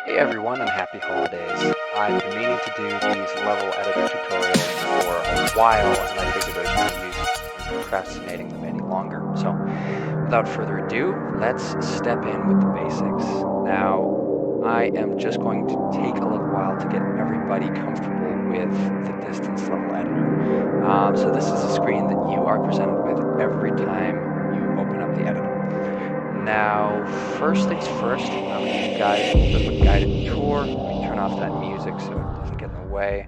Hey everyone, and happy holidays. I've been meaning to do these level editor tutorials for a while, and I figured there's no use in procrastinating them any longer. So, without further ado, let's step in with the basics. Now, I am just going to take a little while to get everybody comfortable with the distance level editor. So this is a screen that you are presented with every time you open up the editor. Now, first things first, I'm going to give you guys a little bit of a guided tour. Let me turn off that music so it doesn't get in the way.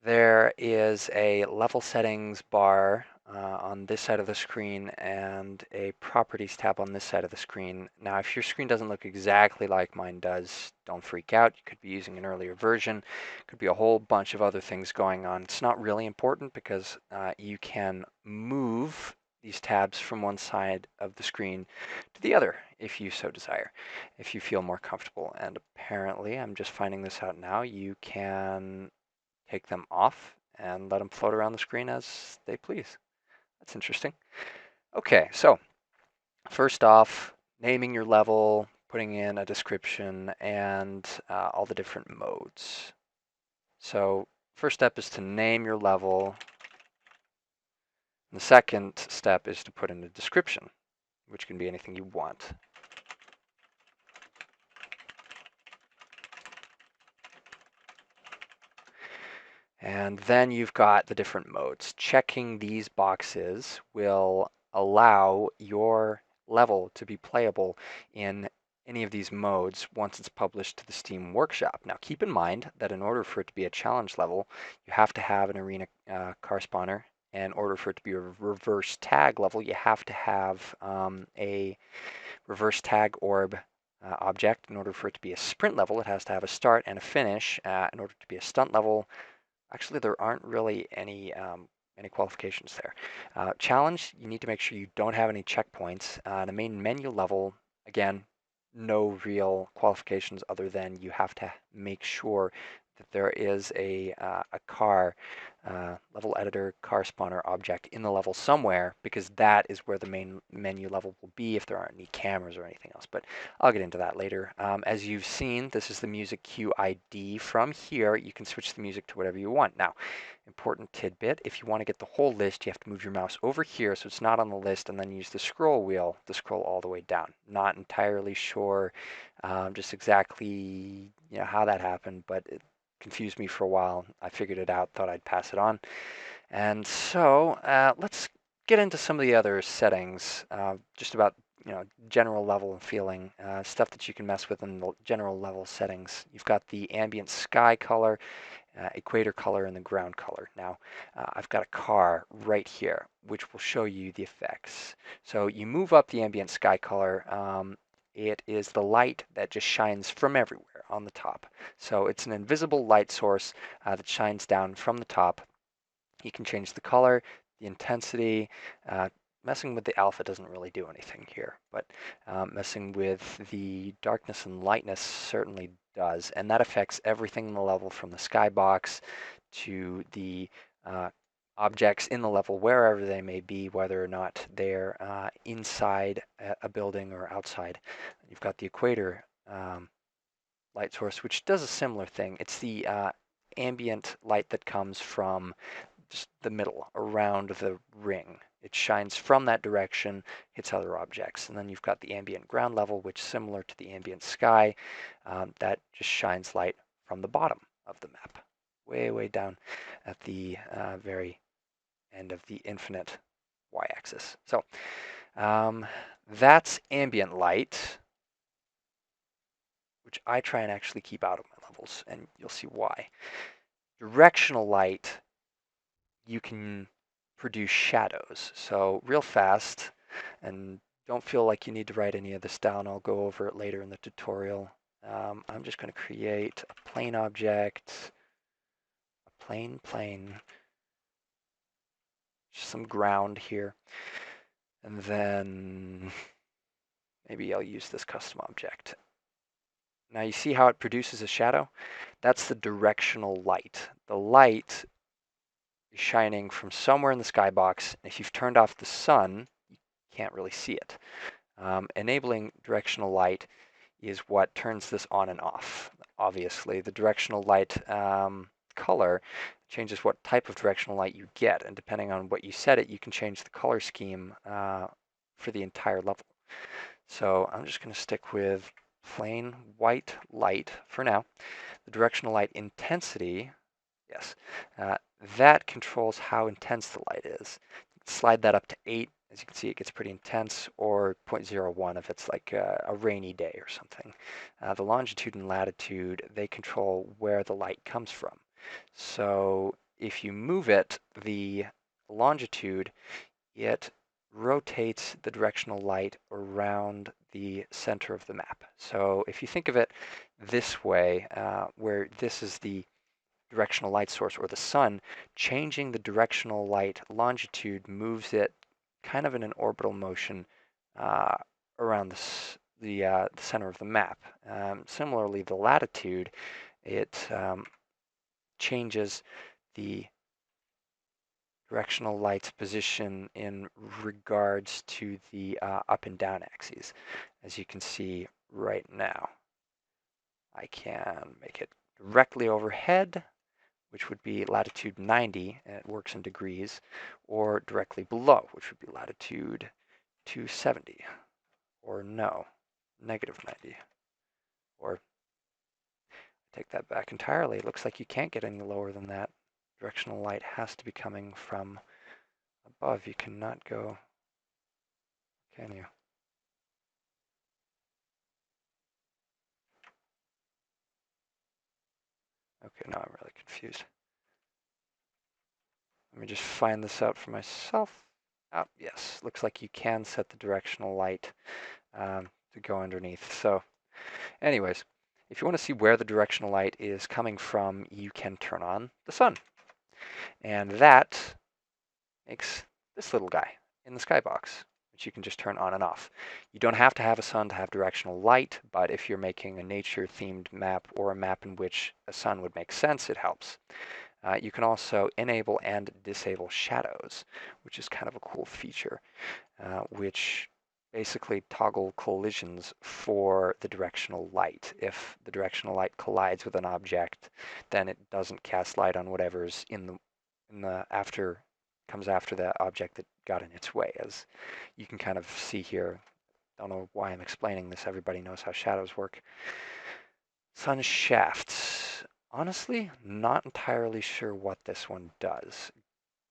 There is a level settings bar on this side of the screen and a properties tab on this side of the screen. Now, if your screen doesn't look exactly like mine does, don't freak out. You could be using an earlier version. Could be a whole bunch of other things going on. It's not really important because you can move these tabs from one side of the screen to the other if you so desire, if you feel more comfortable. And apparently, I'm just finding this out now, you can take them off and let them float around the screen as they please. That's interesting. Okay, so first off, naming your level, putting in a description, and all the different modes. So first step is to name your level. And the second step is to put in a description, which can be anything you want. And then you've got the different modes. Checking these boxes will allow your level to be playable in any of these modes once it's published to the Steam Workshop. Now keep in mind that in order for it to be a challenge level, you have to have an arena car spawner. And in order for it to be a reverse tag level, you have to have a reverse tag orb object. In order for it to be a sprint level, it has to have a start and a finish. In order to be a stunt level, actually, there aren't really any qualifications there. Challenge, you need to make sure you don't have any checkpoints. The main menu level, again, no real qualifications other than you have to make sure that there is a car level editor car spawner object in the level somewhere, because that is where the main menu level will be if there aren't any cameras or anything else. But I'll get into that later. As you've seen, this is the music cue ID. From here, you can switch the music to whatever you want. Now, important tidbit, if you want to get the whole list, you have to move your mouse over here so it's not on the list, and then use the scroll wheel to scroll all the way down. Not entirely sure just exactly how that happened, but it confused me for a while. I figured it out, thought I'd pass it on. And so let's get into some of the other settings, just about general level and feeling, stuff that you can mess with in the general level settings. You've got the ambient sky color, equator color, and the ground color. Now, I've got a car right here, which will show you the effects. So you move up the ambient sky color. It is the light that just shines from everywhere on the top. So it's an invisible light source that shines down from the top. You can change the color, the intensity. Messing with the alpha doesn't really do anything here, but messing with the darkness and lightness certainly does, and that affects everything in the level from the skybox to the objects in the level, wherever they may be, whether or not they're inside a building or outside. You've got the equator light source, which does a similar thing. It's the ambient light that comes from just the middle, around the ring. It shines from that direction, hits other objects. And then you've got the ambient ground level, which is similar to the ambient sky, that just shines light from the bottom of the map, way, way down at the very end of the infinite y-axis. So that's ambient light, which I try and actually keep out of my levels, and you'll see why. Directional light, you can produce shadows. So real fast, and don't feel like you need to write any of this down. I'll go over it later in the tutorial. I'm just going to create a plane object, a plane, some ground here, and then maybe I'll use this custom object. Now you see how it produces a shadow? That's the directional light. The light is shining from somewhere in the skybox. If you've turned off the sun, you can't really see it. Enabling directional light, is what turns this on and off. Obviously, the directional light color changes what type of directional light you get, and depending on what you set it, you can change the color scheme for the entire level. So I'm just going to stick with plain white light for now. The directional light intensity, yes, that controls how intense the light is. Slide that up to 8. As you can see, it gets pretty intense, or 0.01 if it's like a rainy day or something. The longitude and latitude, they control where the light comes from. So if you move it, the longitude, it rotates the directional light around the center of the map. So if you think of it this way, where this is the directional light source or the sun, changing the directional light longitude moves it kind of in an orbital motion around the center of the map. Similarly, the latitude, it changes the directional light's position in regards to the up and down axes. As you can see right now, I can make it directly overhead, which would be latitude 90, and it works in degrees, or directly below, which would be latitude 270, or no, negative 90, or take that back entirely. It looks like you can't get any lower than that. Directional light has to be coming from above. You cannot go, can you? Okay, now I'm really confused. Let me just find this out for myself. Oh, yes, looks like you can set the directional light to go underneath. So anyways, if you want to see where the directional light is coming from, you can turn on the sun. And that makes this little guy in the skybox, which you can just turn on and off. You don't have to have a sun to have directional light, but if you're making a nature-themed map or a map in which a sun would make sense, it helps. You can also enable and disable shadows, which is kind of a cool feature, which basically toggle collisions for the directional light. If the directional light collides with an object, then it doesn't cast light on whatever's in the after comes after the object that got in its way. As you can kind of see here, don't know why I'm explaining this. Everybody knows how shadows work. Sun shafts. Honestly, not entirely sure what this one does.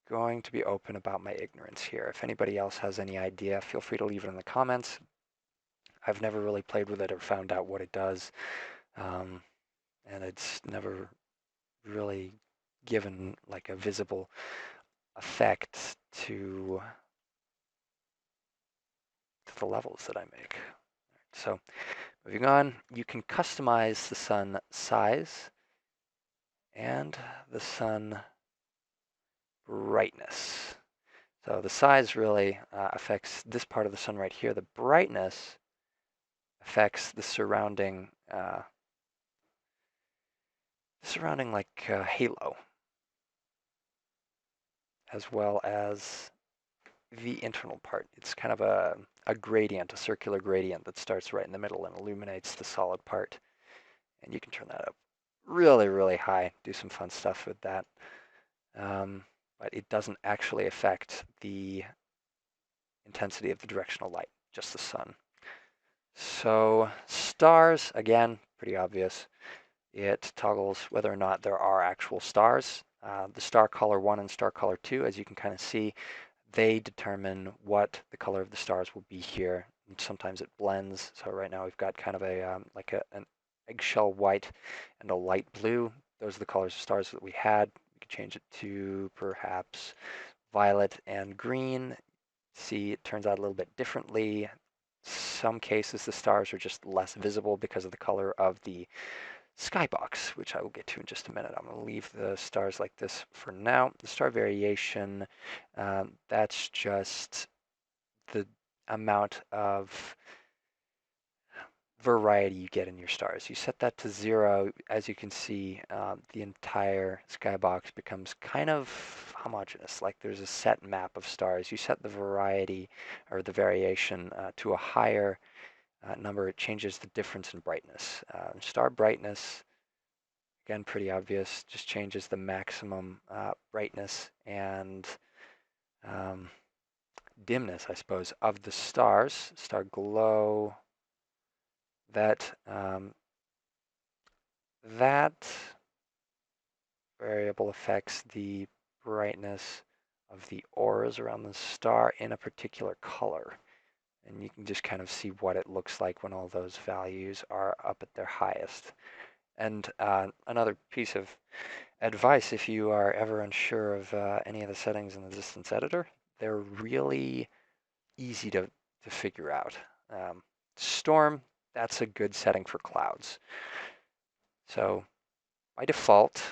Going to be open about my ignorance here. If anybody else has any idea, feel free to leave it in the comments. I've never really played with it or found out what it does, and it's never really given like a visible effect to the levels that I make. So moving on, you can customize the sun size and the sun brightness. So the size really affects this part of the sun right here. The brightness affects the surrounding like halo, as well as the internal part. It's kind of a gradient, a circular gradient that starts right in the middle and illuminates the solid part. And you can turn that up really, really high, do some fun stuff with that. But it doesn't actually affect the intensity of the directional light, just the sun. So stars, again, pretty obvious. It toggles whether or not there are actual stars. The star color 1 and star color 2, as you can kind of see, they determine what the color of the stars will be here. And sometimes it blends. So right now we've got kind of a like an eggshell white and a light blue. Those are the colors of stars that we had. We could change it to perhaps violet and green. See, it turns out a little bit differently. Some cases the stars are just less visible because of the color of the skybox, which I will get to in just a minute. I'm going to leave the stars like this for now. The star variation, that's just the amount of variety you get in your stars. You set that to 0, as you can see, the entire skybox becomes kind of homogeneous, like there's a set map of stars. You set the variety or the variation to a higher number, it changes the difference in brightness. Star brightness, again, pretty obvious, just changes the maximum brightness and dimness, I suppose, of the stars. Star glow, that variable affects the brightness of the auras around the star in a particular color. And you can just kind of see what it looks like when all those values are up at their highest. And another piece of advice, if you are ever unsure of any of the settings in the distance editor, they're really easy to figure out. Storm, that's a good setting for clouds. So by default,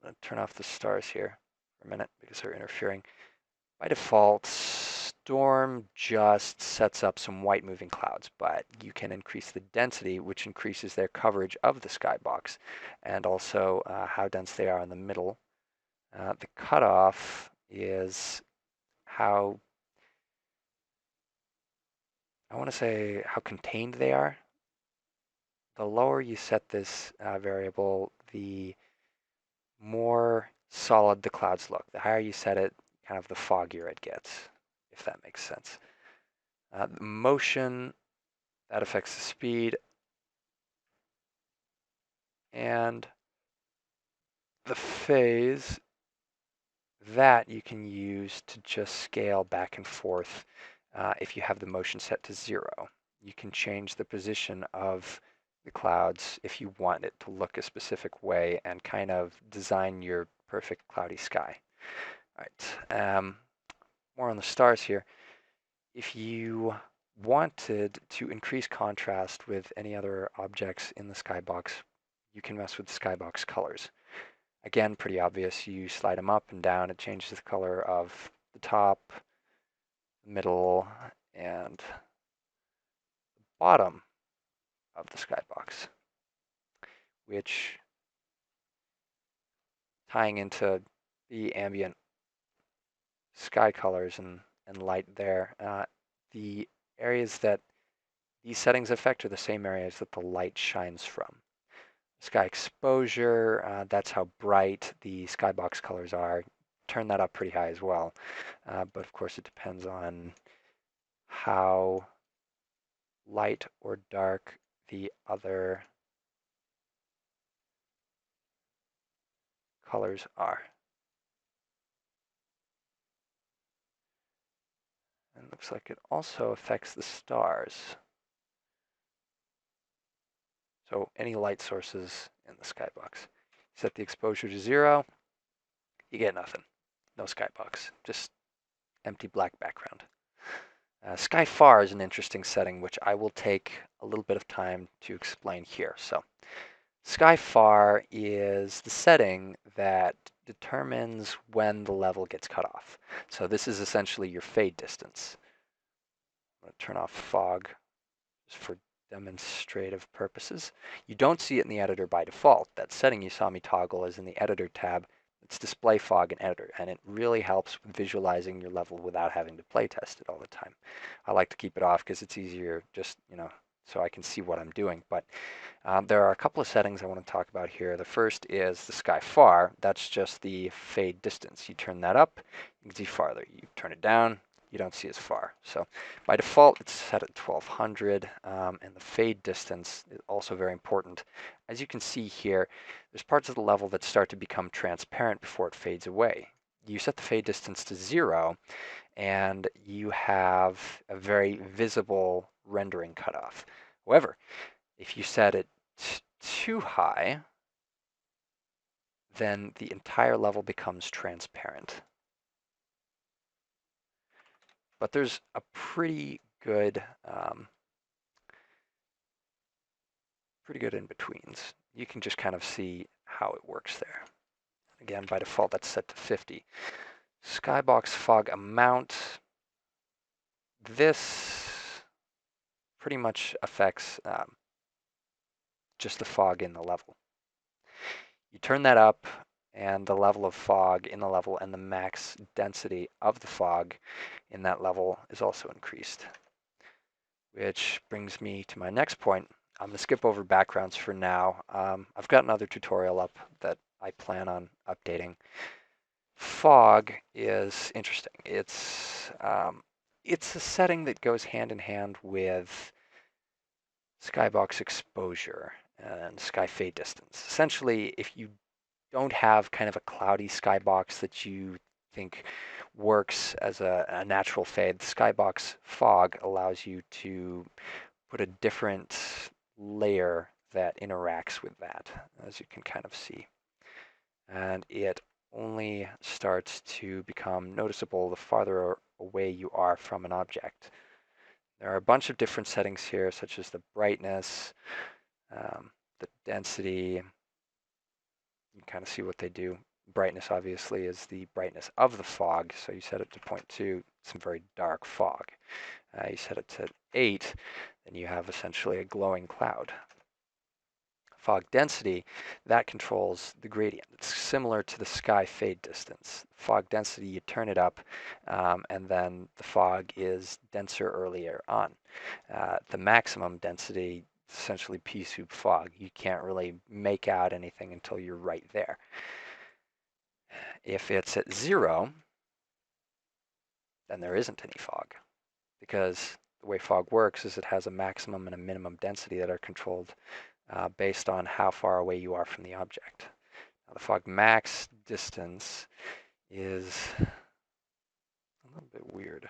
I'm going to turn off the stars here for a minute because they're interfering. By default, storm just sets up some white moving clouds, but you can increase the density, which increases their coverage of the skybox, and also how dense they are in the middle. The cutoff is how, I want to say how contained they are. The lower you set this variable, the more solid the clouds look. The higher you set it, kind of the foggier it gets, if that makes sense. The motion, that affects the speed. And the phase, that you can use to just scale back and forth if you have the motion set to 0. You can change the position of the clouds if you want it to look a specific way and kind of design your perfect cloudy sky. All right, more on the stars here. If you wanted to increase contrast with any other objects in the skybox, you can mess with the skybox colors. Again, pretty obvious. You slide them up and down, it changes the color of the top, middle, and the bottom of the skybox, which, tying into the ambient sky colors and light there, the areas that these settings affect are the same areas that the light shines from. Sky exposure, that's how bright the skybox colors are. Turn that up pretty high as well. But of course it depends on how light or dark the other colors are. And it looks like it also affects the stars. So any light sources in the skybox. Set the exposure to 0, you get nothing. No skybox, just empty black background. Sky far is an interesting setting, which I will take a little bit of time to explain here. So sky far is the setting that determines when the level gets cut off. So this is essentially your fade distance. I'm going to turn off fog just for demonstrative purposes. You don't see it in the editor by default. That setting you saw me toggle is in the editor tab. It's display fog in editor, and it really helps with visualizing your level without having to play test it all the time. I like to keep it off because it's easier just, so I can see what I'm doing. But there are a couple of settings I want to talk about here. The first is the sky far. That's just the fade distance. You turn that up, you can see farther. You turn it down, you don't see as far. So by default, it's set at 1200, and the fade distance is also very important. As you can see here, there's parts of the level that start to become transparent before it fades away. You set the fade distance to 0, and you have a very visible rendering cutoff. However, if you set it too high, then the entire level becomes transparent. But there's a pretty good in-betweens. You can just kind of see how it works there. Again, by default, that's set to 50. Skybox fog amount. This pretty much affects just the fog in the level. You turn that up, and the level of fog in the level and the max density of the fog in that level is also increased. which brings me to my next point. I'm going to skip over backgrounds for now. I've got another tutorial up that I plan on updating. Fog is interesting. It's a setting that goes hand in hand with skybox exposure and sky fade distance. Essentially, if you don't have kind of a cloudy skybox that you think works as a natural fade, the skybox fog allows you to put a different layer that interacts with that, as you can kind of see. And it only starts to become noticeable the farther away you are from an object. There are a bunch of different settings here, such as the brightness, the density. You can kind of see what they do. Brightness, obviously, is the brightness of the fog. So you set it to 0.2, some very dark fog. You set it to 8, then you have essentially a glowing cloud. Fog density, that controls the gradient. It's similar to the sky fade distance. Fog density, you turn it up, and then the fog is denser earlier on. The maximum density, essentially pea soup fog. You can't really make out anything until you're right there. If it's at 0, then there isn't any fog, because the way fog works is it has a maximum and a minimum density that are controlled based on how far away you are from the object. Now, the fog max distance is a little bit weird.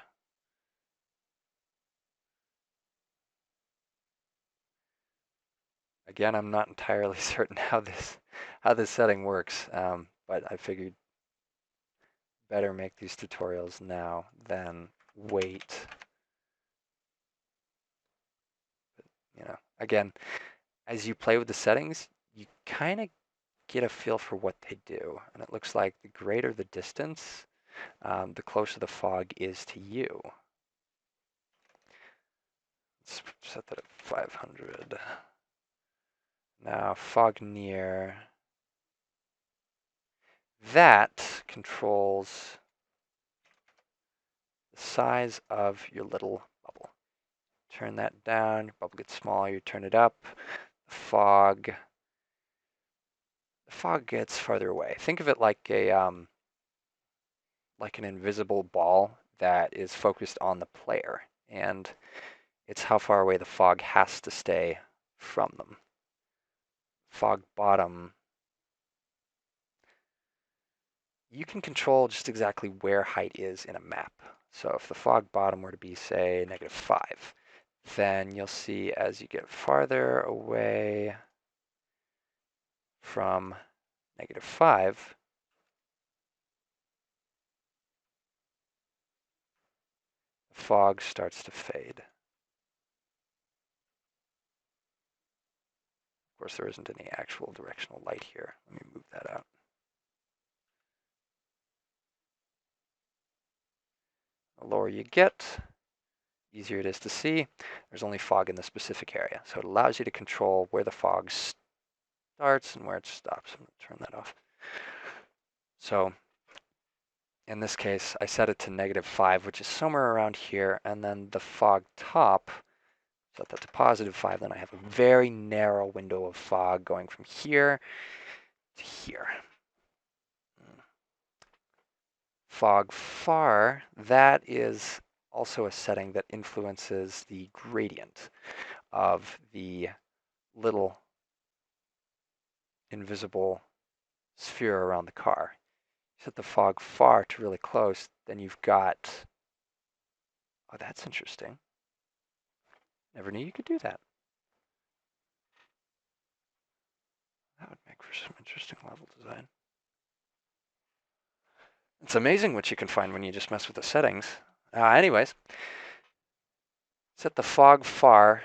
Again, I'm not entirely certain how this setting works, but I figured better make these tutorials now than wait. But, again, as you play with the settings, you kind of get a feel for what they do. And it looks like the greater the distance, the closer the fog is to you. Let's set that at 500. Now, fog near. That controls the size of your little bubble. Turn that down, your bubble gets smaller, you turn it up. The fog gets farther away. Think of it like like an invisible ball that is focused on the player, and it's how far away the fog has to stay from them. Fog bottom, you can control just exactly where height is in a map. So if the fog bottom were to be, say, -5, then you'll see as you get farther away from -5, the fog starts to fade. Of course, there isn't any actual directional light here. Let me move that out. The lower you get, easier it is to see. There's only fog in the specific area. So it allows you to control where the fog starts and where it stops. I'm going to turn that off. So in this case, I set it to -5, which is somewhere around here. And then the fog top, set that to +5. Then I have a very narrow window of fog going from here to here. Fog far, that is also a setting that influences the gradient of the little invisible sphere around the car. Set the fog far to really close, then you've got, oh, that's interesting. Never knew you could do that. That would make for some interesting level design. It's amazing what you can find when you just mess with the settings. Anyways, set the fog far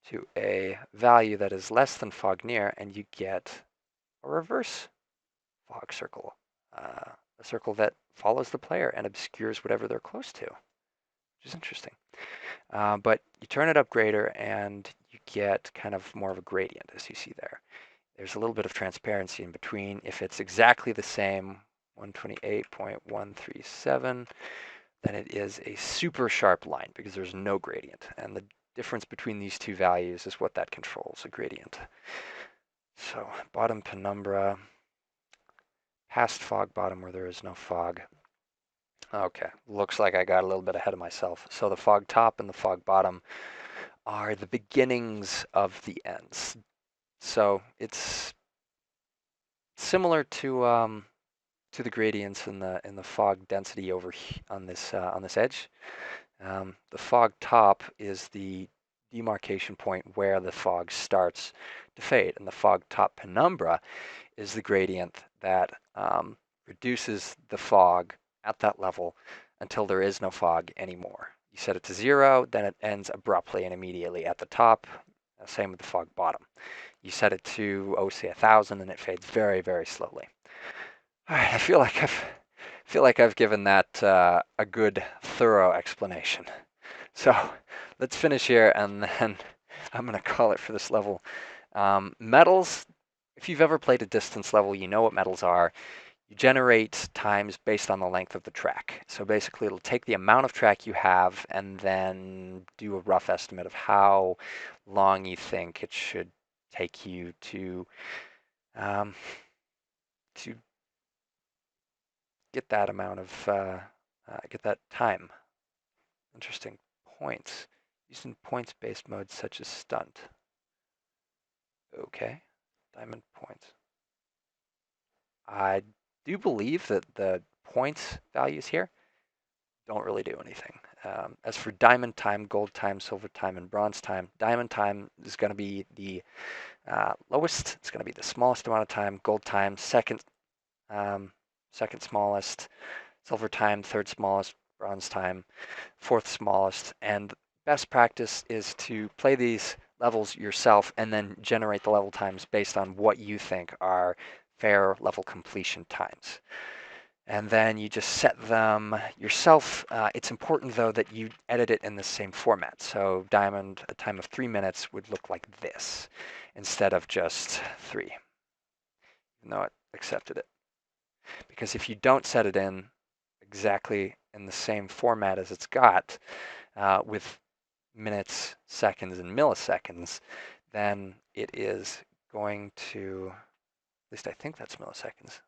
to a value that is less than fog near, and you get a reverse fog circle, a circle that follows the player and obscures whatever they're close to, which is interesting. But you turn it up greater and you get kind of more of a gradient, as you see there. There's a little bit of transparency in between. If it's exactly the same, 128.137, then it is a super sharp line because there's no gradient. And the difference between these two values is what that controls, a gradient. So bottom penumbra, past fog bottom where there is no fog. Okay, looks like I got a little bit ahead of myself. So the fog top and the fog bottom are the beginnings of the ends. So it's similar to the gradients in the fog density over on this edge. The fog top is the demarcation point where the fog starts to fade, and the fog top penumbra is the gradient that reduces the fog at that level until there is no fog anymore. You set it to 0, then it ends abruptly and immediately at the top. Same with the fog bottom. You set it to, oh, say 1,000, and it fades very, very slowly. All right, I feel like I've given that a good, thorough explanation. So let's finish here, and then I'm going to call it for this level. Metals, if you've ever played a distance level, you know what metals are. You generate times based on the length of the track. So basically, it'll take the amount of track you have and then do a rough estimate of how long you think it should take you to get that amount of, get that time. Interesting. Points. Used in points-based modes such as stunt. Okay. Diamond points. I do believe that the points values here don't really do anything. As for diamond time, gold time, silver time, and bronze time, diamond time is going to be the lowest. It's going to be the smallest amount of time. Gold time, second smallest. Silver time, third smallest. Bronze time, fourth smallest. And best practice is to play these levels yourself and then generate the level times based on what you think are fair level completion times. And then you just set them yourself. It's important, though, that you edit it in the same format. So diamond, a time of 3 minutes would look like this instead of just 3, even though it accepted it. Because if you don't set it in exactly in the same format as it's got, with minutes, seconds, and milliseconds, then it is going to, at least I think that's milliseconds.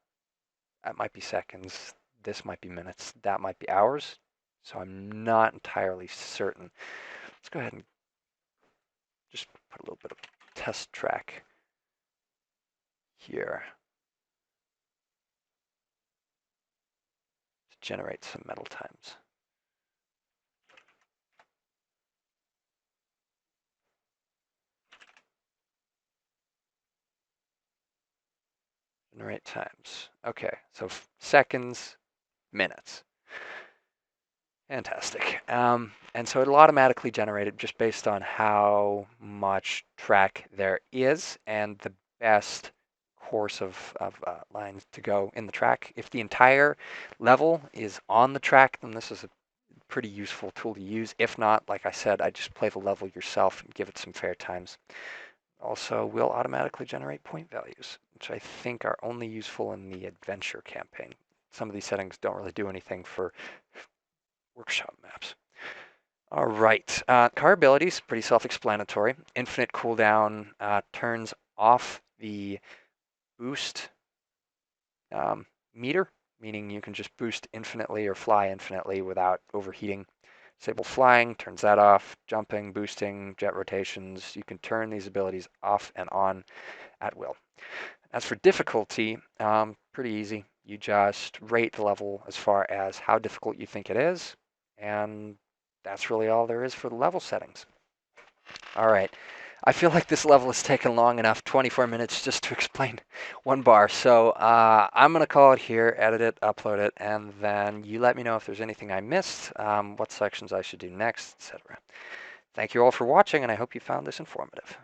That might be seconds. This might be minutes. That might be hours. So I'm not entirely certain. Let's go ahead and just put a little bit of test track here to generate some metal times. Generate times. Okay, so seconds, minutes. Fantastic. And so it'll automatically generate it just based on how much track there is and the best course of lines to go in the track. If the entire level is on the track, then this is a pretty useful tool to use. If not, like I said, I just play the level yourself and give it some fair times. Also, will automatically generate point values, which I think are only useful in the adventure campaign. Some of these settings don't really do anything for workshop maps. All right, car abilities, pretty self-explanatory. Infinite cooldown turns off the boost meter, meaning you can just boost infinitely or fly infinitely without overheating. Disable flying, turns that off. Jumping, boosting, jet rotations, you can turn these abilities off and on at will. As for difficulty, pretty easy. You just rate the level as far as how difficult you think it is, and that's really all there is for the level settings. All right. I feel like this level has taken long enough, 24 minutes just to explain one bar. So I'm going to call it here, edit it, upload it, and then you let me know if there's anything I missed, what sections I should do next, etc. Thank you all for watching, and I hope you found this informative.